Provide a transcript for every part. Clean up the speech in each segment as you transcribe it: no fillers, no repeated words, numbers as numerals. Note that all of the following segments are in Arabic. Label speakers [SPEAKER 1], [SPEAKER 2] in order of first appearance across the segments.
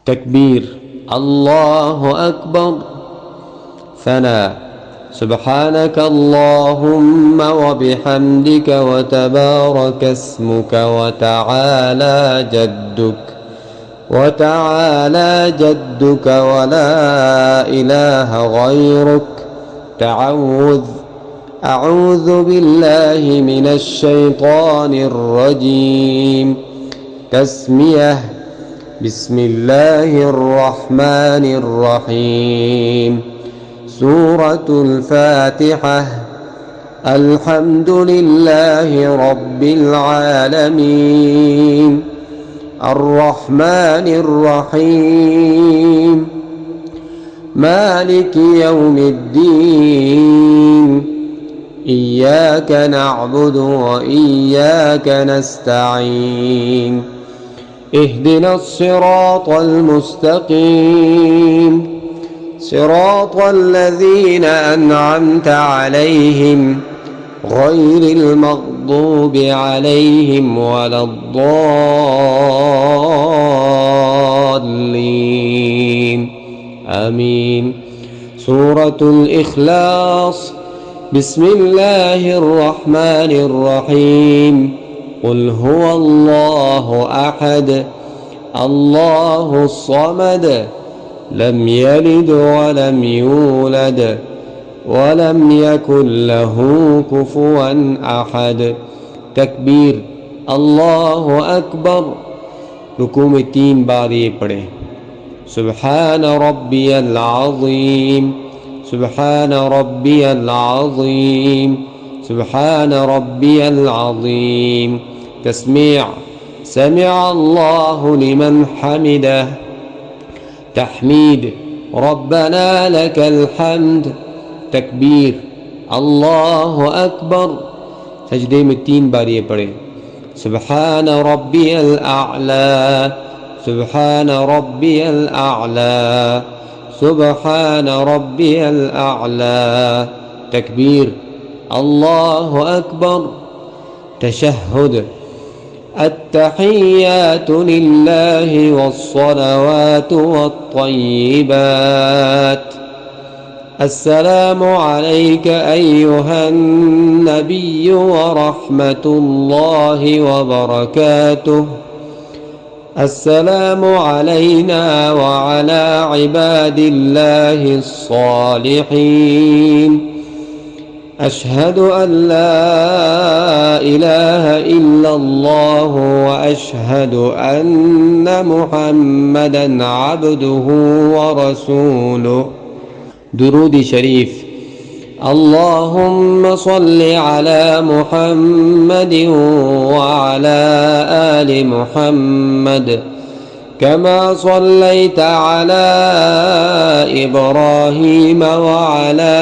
[SPEAKER 1] تكبير الله أكبر. ثناء سبحانك اللهم وبحمدك وتبارك اسمك وتعالى جدك ولا إله غيرك. أعوذ بالله من الشيطان الرجيم. تسمية بسم الله الرحمن الرحيم. سورة الفاتحة. الحمد لله رب العالمين الرحمن الرحيم مالك يوم الدين. إياك نعبد وإياك نستعين. اهدنا الصراط المستقيم صراط الذين أنعمت عليهم غير المغضوب عليهم ولا الضالين آمين. سورة الإخلاص. بسم الله الرحمن الرحيم. قل هو الله أحد الله الصمد لم يلد ولم يولد ولم يكن له كفوا أحد. تكبير الله أكبر. رکوع میں 3 بار یہ پڑھیں. سبحان ربي العظيم سبحان ربي العظيم سبحان ربي العظيم. تسميع سمع الله لمن حمده. تحميد ربنا لك الحمد. تکبیر اللہ اکبر. سجدے میں 3 بار یہ پڑھیں. سبحان ربی الاعلی سبحان ربی الاعلی سبحان ربی الاعلی. تکبیر اللہ اکبر. تشہد. التحيات لله والصلوات والطيبات. السلام عليك أيها النبي ورحمة الله وبركاته. السلام علينا وعلى عباد الله الصالحين. أشهد أن لا إله إلا الله وأشهد أن محمدا عبده ورسوله. درود شریف. اللهم صل على محمد وعلى آل محمد كما صليت على إبراهيم وعلى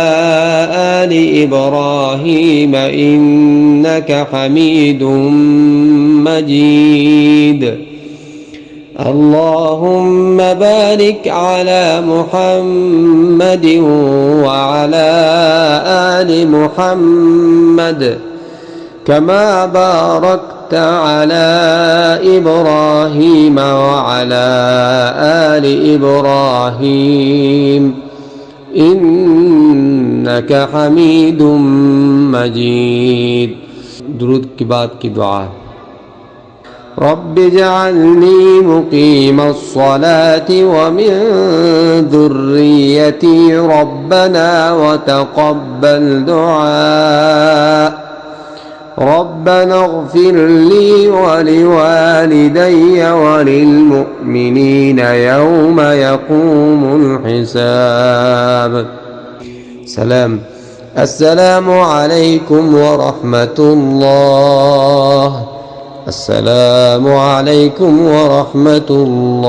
[SPEAKER 1] آل إبراهيم إنك حميد مجيد. اللهم بارك على محمد وعلى آل محمد كما باركت على إبراهيم وعلى آل إبراهيم إنك حميد مجيد. درود کے بعد کی دعا. رب اجعلني مقيم الصلاة ومن ذريتي ربنا وتقبل دعاء. ربنا اغفر لي ولوالدي وللمؤمنين يوم يقوم الحساب. سلام. السلام عليكم ورحمة الله. السلام عليكم ورحمة الله.